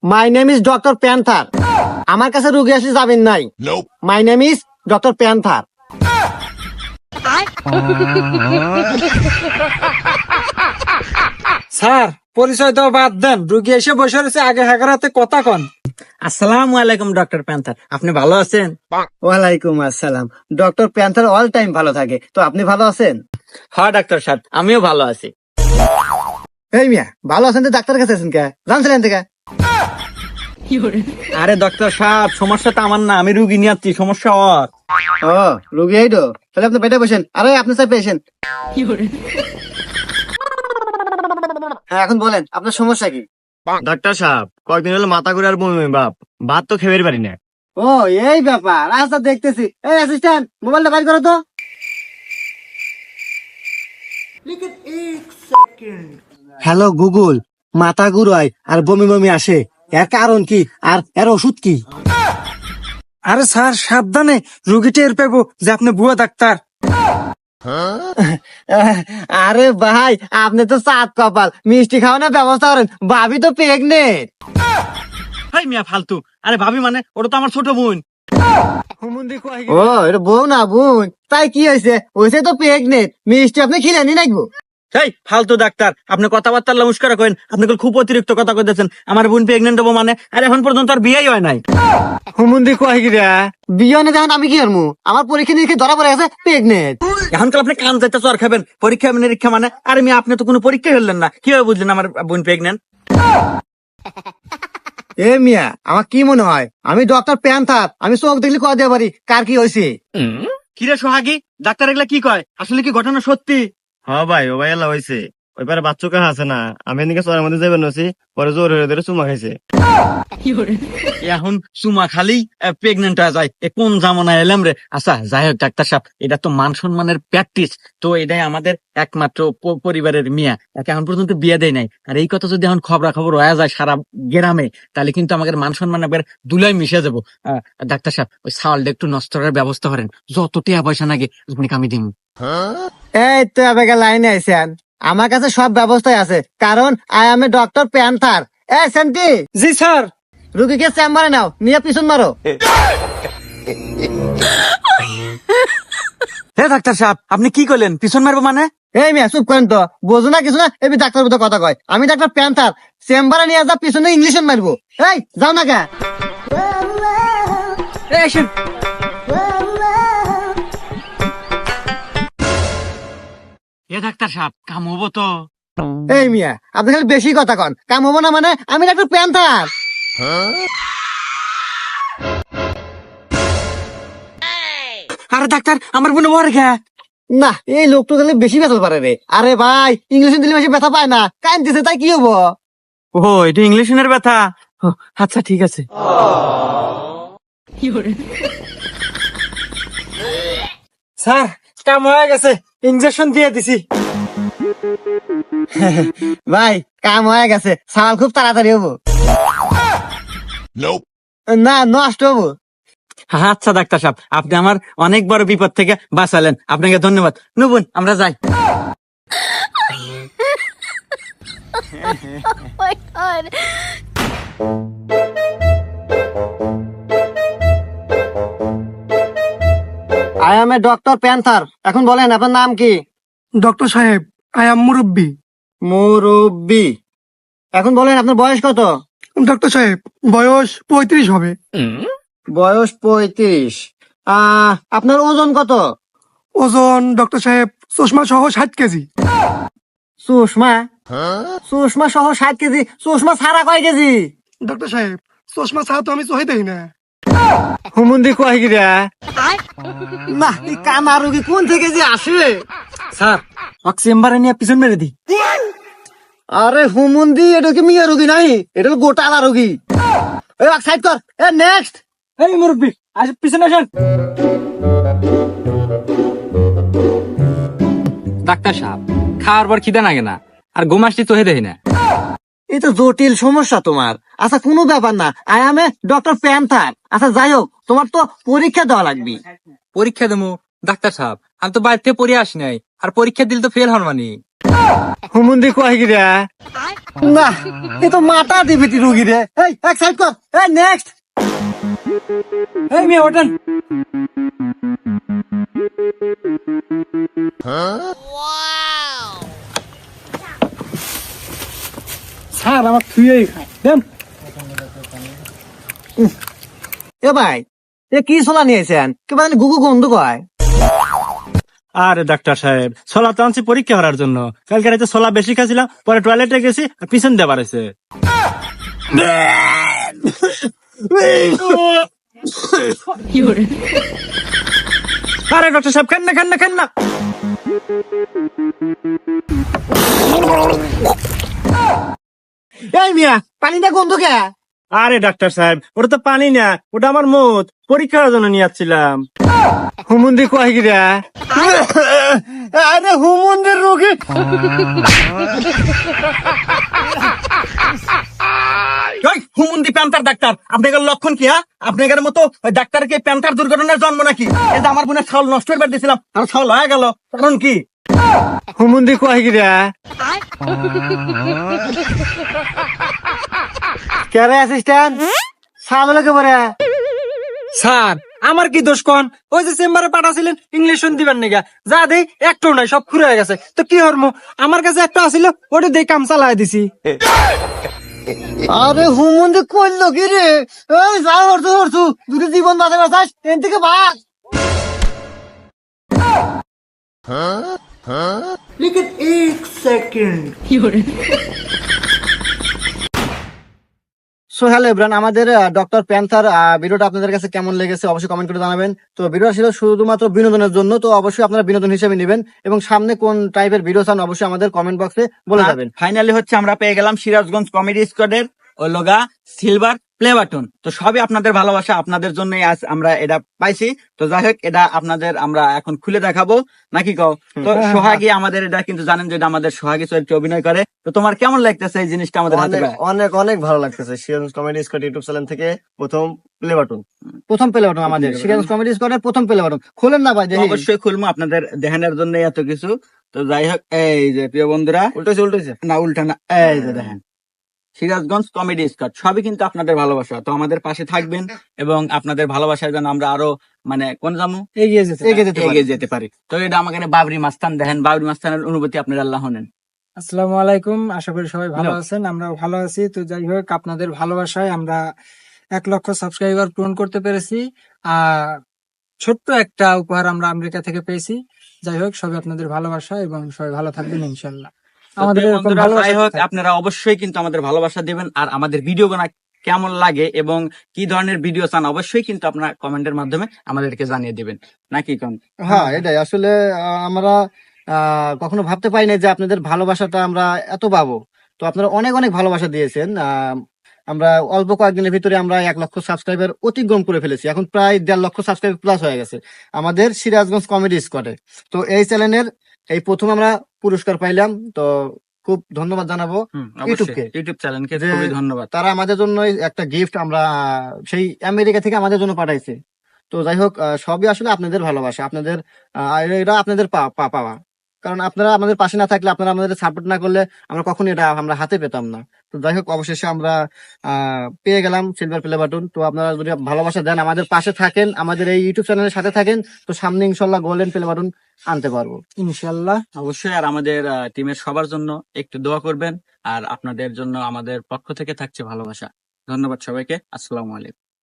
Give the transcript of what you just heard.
My name is doctor panther. আমার কাছে রুগী আসলে যাবেন নাই। My name is doctor panther. Sir পরিচয় তো বাদ দেন, রুগী এসে বসে রয়েছে, আগে হ্যাকার হাতে কথা কন। আসসালামু আলাইকুম ডক্টর প্যান্থার, আপনি ভালো আছেন? ওয়ালাইকুম আসসালাম। ডক্টর প্যান্থার অল টাইম ভালো থাকে, তো আপনি ভালো আছেন? হ্যাঁ ডাক্তার সাহেব, আমিও ভালো আছি। এই মিয়া, ভালো আছেন তো ডাক্তার কাছে আছেন কে? জানছিলেন থেকে? আরে ডাক্তার সাহেব, সমস্যা তো আমার না, আমি রুগী নিয়ে আসছি, সমস্যা ওর। ও, রুগী এই তো, তাহলে আপনি বেডে বসেন। আরে আপনি স্যার পেশেন্ট। হ্যাঁ, এখন বলেন আপনার সমস্যা কি? ডাক্তার সাহেব, কয়েকদিন হলো মাথা ঘুরে আর বমি বমি ভাব, ভাত তো খেতে পারি না। ও, এই ব্যাপার। আচ্ছা দেখতেছি। এই অ্যাসিস্ট্যান্ট, মোবাইলটা বাইর করো তো। হ্যালো গুগল, মাথা ঘুরায় আর বমি বমি আসে, এর কারণ কি আর এর ওষুধ কি? আরে স্যার সাবধানে, রুগী টের পেবো যে আপনি ভুয়া ডাক্তার। আরে ভাই, আপনি তো সাত কপাল, মিষ্টি খাওয়ানোর ব্যবস্থা করেন, ভাবি তো প্রেগনেন্ট। হাই মিয়া ফালতু, আরে ভাবি মানে ওটা তো আমার ছোট বোন। ও, এটা বউ না বোন? তাই কি হয়েছে? হয়েছে তো প্রেগনেন্ট, মিষ্টি আপনি খিলানি নাকবো? এই ফালতু ডাক্তার, আপনি কথাবার্তা নমস্কার করেন, আপনি খুব অতিরিক্ত কথা কইতেছেন। আমার বোন প্রেগনেন্ট হবো মানে, আর এখন পর্যন্ত আর বিয়েই হয় নাই। হুমুন্দি কয় কি রে? বিয়ে না যখন আমি কি করবো? আমার পরীক্ষা নিরীক্ষা ধরা পড়ে গেছে প্রেগনেন্ট। এখনকার আপনি কান যাইতে চর খাবেন, পরীক্ষা নিরীক্ষা মানে? আরে মিয়া, আপনি তো কোনো পরীক্ষা ফেললেন না, কিভাবে বুঝলেন আমার বোন প্রেগনেন্ট? এ মিয়া, আমার কি মনে হয় আমি ডক্টর প্যান্থার, আমি চোখ দেখলে কয় দিতে পারি কার কি হয়েছে। কিরে সোহাগী, ডাক্তার এগুলা কি কয়? আসলে কি ঘটনা সত্যি? হ্যাঁ ভাই, ও ভাই এলা হয়েছে। ওই পারে বাচ্চা আছে না, আমি এদিকে চরের মধ্যে যাবেন নছি, পরে জোর হয়ে ধরে চুমা খাইছে। এখন চুমা খালি প্রেগনেন্ট হয়ে যায়, এ কোন জামানায় এলাম রে। আচ্ছা যাই হোক ডাক্তার সাহেব, এটা তো মান সম্মানের প্র্যাকটিস, তো এটাই আমাদের একমাত্র পরিবারের মিয়া, একে এখন পর্যন্ত বিয়ে দেয় নাই। আর এই কথা যদি এখন খবরাখবর হয়ে যায় সারা গ্রামে, তাহলে কিন্তু আমাদের মান সম্মান একবার দুলাই মিশে যাবো। ডাক্তার সাহেব, ওই চাউলটা একটু নষ্ট করার ব্যবস্থা করেন, যত টাকা পয়সা নাকি আমি দিন। এই তো আবেগে লাইনে আইছেন, আমার কাছে সব ব্যবস্থাই আছে, কারণ I M a doctor panther. A centi, G sir. রুগীকে চেম্বারে নাও, নিয়ে পিছন মারো। হে ডাক্তার সাহেব, আপনি কি করলেন? পিছন মারবো মানে? এই মিয়া চুপ করেন তো, বোঝো না কিছু না, এবি ডাক্তার মতো কথা কয়। আমি ডাক্তার প্যান্থার, চেম্বারে নিয়ে যা, পিছনে ইংলিশে মারবো। এই যাও না কে? এ ডাক্তার সাহেব, কাম হবো তো? এই মিয়া, আপনি খালি বেশি কথা কন, কাম হবো না মানে? আমি ডাক্তার প্যান্থার। আরে ডাক্তার, আমার বোন ওর ঘা। না, এই লোক তো তাহলে বেশি ব্যথা পারে রে। আরে ভাই, ইংলিশে দিলে বেশি ব্যথা পায় না, কান দিছে তাই কি হবো? ও, এটা ইংলিশের ব্যথা। ও, আচ্ছা ঠিক আছে। স্যার কাম হয়ে গেছে, ইনজেকশন দিয়ে দিছি। ভাই কাম হয়ে গেছে, সাল খুব তাড়াতাড়ি হবো। না, নষ্ট হবো। আচ্ছা ডাক্তার সাহেব, আপনি আমার অনেক বড় বিপদ থেকে বাঁচালেন, আপনাকে ধন্যবাদ। নুবুন, আমরা যাই। Oh my god. I M a doctor panther. এখন বলেন আপনার নাম কি? ডক্টর সাহেব, আই এম মুরব্বী। মুরব্বি। এখন বলেন আপনার বয়স কত? ডক্টর সাহেব, বয়স 35 হবে। বয়স 35। আপনার ওজন কত? ওজন ডক্টর সাহেব চশমা সহ 60 কেজি। সুষমা? সুষমা সহ 60 কেজি? সুষমা ছাড়া কয় কেজি? ডক্টর সাহেব, চশমা ছাড়া তো আমি চোখে দেখি না। হুমুন্দি কয় কি রে? না, এই কানা রোগী কোন থেকে যে আসে? স্যার, চেম্বারে নিয়ে পিছন মেরে দি। আরে হুমুন্দি, এটা কি মিয়া রোগী নাই, এটা হলো গোটালা রোগী। এই সাইড কর। এ নেক্সট। এই মুরব্বী, আসে পিছনে আসেন। ডাক্তার সাহেব, খাওয়ার পর খিদে লাগে না, আর ঘুমাসটি তো হেদে না। এই তো জটিল সমস্যা তোমার। আচ্ছা কোনো ব্যাপার না, I M a doctor panther. আচ্ছা যাই হোক, তোমার তো পরীক্ষা দেওয়া লাগবে। পরীক্ষা দেবো? ডাক্তার সাহেব, আমি তো বাড়িতে পড়ে আসি নাই, আর পরীক্ষা দিলে তো ফেল হন মানে। হুমুন্দি কয় গিরে না এ তো মাথা দিবিটি রুগী রে এই এক সাইড কর এই নেক্সট এই মেয়ে ওঠেন। স্যার আমার থুয়েই খায় দেন। এ ভাই এ কি ছোলা নিয়েছেন কি মানে গুগু গন্ধ কয় আরে ডাক্তার সাহেব ছোলা তো আনছি পরীক্ষা করার জন্য। কালকে রাতে ছোলা বেশি খাইছিলাম, পরে টয়লেটে গেছি আর পিছন দিয়ে বাড়াইছে। আরে ডাক্তার সাহেব খান না খান না খান না। এই মিয়া পানিটা গন্ধ কে আরে ডাক্তার সাহেব ওটা তো পানি না, ওটা আমার মত পরীক্ষার জন্য নিয়ে যাচ্ছিলাম। হুমুন্দি কয় গিরে আরে হুমুন্দির রুগী হুমুন্দি প্যান্টার ডাক্তার আপনাদের লক্ষণ কি? আপনাদের মতো ডাক্তারকে প্যান্টার দুর্ঘটনার জন্ম নাকি? এই যে আমার বোনের ছাউল নষ্ট করে দিয়েছিলাম আর ছাউল হয়ে গেল, কারণ কি? হুমুন্দি কয় গিরে কেরে অ্যাসিস্ট্যান্ট সামলাকে পরে স্যার আমার কি দোষ কোন? ওই যে চেম্বারে পাঠাছিলেন ইংলিশ দিবেন নাকি, যা দেই একটাও নাই, সব খুলে গেছে। তো কি হরমো, আমার কাছে একটা আসিল, ওটা দিয়ে কাম চালাই দিছি। আরে হুমুন্দি কইলো কি রে এই যা হরছু হরছু যদি জীবন বাঁচাবে চাস এন থেকে ভাগ लेकिन एक सेकंड সো হ্যালো এভরিওয়ান, আমাদের ডক্টর প্যান্থার ভিডিওটা আপনাদের কাছে কেমন লেগেছে অবশ্যই কমেন্ট করে জানাবেন। তো ভিডিওটা ছিল শুধুমাত্র বিনোদনের জন্য, তো অবশ্যই আপনারা বিনোদন হিসেবে নেবেন এবং সামনে কোন টাইপের ভিডিও চান অবশ্যই আমাদের কমেন্ট বক্সে বলে যাবেন। ফাইনালি হচ্ছে আমরা পেয়ে গেলাম সিরাজগঞ্জ কমেডি স্কোয়াডের ওই লগা সিলভার প্লে বাটন। তো সবই আপনাদের ভালোবাসা, আপনাদের জন্যই আজ আমরা এটা পাইছি। তো যাই হোক এটা আপনাদের আমরা এখন খুলে দেখাবো নাকি কও? তো সোহাগী আমাদের এটা কিন্তু জানেন যে এটা আমাদের সোহাগী চরিত্রে অভিনয় করে। তো তোমার কেমন লাগতেছে এই জিনিসটা আমাদের হাতে পায়? অনেক অনেক ভালো লাগতেছে। Siraj comedy squad YouTube channel থেকে প্রথম প্লে বাটন আমাদের সিরিয়াস কমেডি স্কোয়াডের প্রথম প্লে বাটন খোলেন না ভাই তো দেখি। অবশ্যই খুলবো আপনাদের দেখানোর জন্য এত কিছু। তো যাই হোক এই যে প্রিয় বন্ধুরা, উল্টেছে না উল্টা না, এই যে দেখেন সিরাজগঞ্জ কমেডি স্কোয়াড সবই কিন্তু আপনাদের ভালোবাসা। তো আমাদের পাশে থাকবেন এবং আপনাদের ভালোবাসার জন্য আমরা আরো মানে কোন জামু এগিয়ে যেতে পারি। তো এটা আমাকে বাবরি মাস্তান দেখেন, বাবরি মাস্তানের অনুভূতি আপনার আল্লাহ হনেন। আসসালামু আলাইকুম, আশা করি সবাই ভালো আছেন, আমরা ভালো আছি। তো যাই হোক আপনাদের ভালোবাসায় আমরা 1 লক্ষ সাবস্ক্রাইবার পূরণ করতে পেরেছি, আর ছোট্ট একটা উপহার আমরা আমেরিকা থেকে পেয়েছি। যাই হোক সবাই আপনাদের ভালোবাসা এবং সবাই ভালো থাকবেন ইনশাল্লাহ। আমাদের এরকম বন্ধুরা, ভালোবাসা যাই হোক থাকবে। আপনারা অবশ্যই কিন্তু আমাদের ভালোবাসা দিবেন, আর আমাদের ভিডিও কেমন লাগে এবং কি ধরনের ভিডিও চান অবশ্যই কিন্তু আপনারা কমেন্টের মাধ্যমে আমাদেরকে জানিয়ে দিবেন নাকি কোন? হ্যাঁ এটাই আসলে আমরা কখনো ভাবতে পারি না যে আপনাদের ভালোবাসাটা আমরা এত পাবো। তো আপনারা অনেক অনেক ভালোবাসা দিয়েছেন। আমরা অল্প কয়েকদিনের ভিতরে আমরা 1 লক্ষ সাবস্ক্রাইবার অতিক্রম করে ফেলেছি, এখন প্রায় 1.5 লক্ষ সাবস্ক্রাইবার প্লাস হয়ে গেছে আমাদের সিরাজগঞ্জ কমেডি স্কোয়াডে। তো এই চ্যানেলের এই প্রথম আমরা পুরস্কার পাইলাম, তো খুব ধন্যবাদ জানাবো ইউটিউবকে, ইউটিউব চ্যানেলকে যে খুবই ধন্যবাদ। তারা আমাদের জন্য একটা গিফট আমরা সেই আমেরিকা থেকে আমাদের জন্য পাঠাইছে। তো যাই হোক সবই আসলে আপনাদের ভালোবাসা, আপনাদের এটা আপনাদের পাওয়া, কারণ আপনারা আমাদের পাশে না থাকলে, আপনারা আমাদের সাপোর্ট না করলে আমরা কখনই এটা আমরা হাতে পেতাম না। তো যাই হোক অবশেষে আমরা পেয়ে গেলাম সিলভার প্লে বাটন। তো আপনারা যদি ভালোবাসা দেন, আমাদের পাশে থাকেন, আমাদের এই ইউটিউব চ্যানেলের সাথে থাকেন, তো সামনে ইনশাল্লাহ গোল্ডেন প্লে বাটন আনতে পারবো ইনশাল্লাহ। অবশ্যই, আর আমাদের টিমের সবার জন্য একটু দোয়া করবেন, আর আপনাদের জন্য আমাদের পক্ষ থেকে থাকছে ভালোবাসা। ধন্যবাদ সবাইকে, আসসালামু আলাইকুম।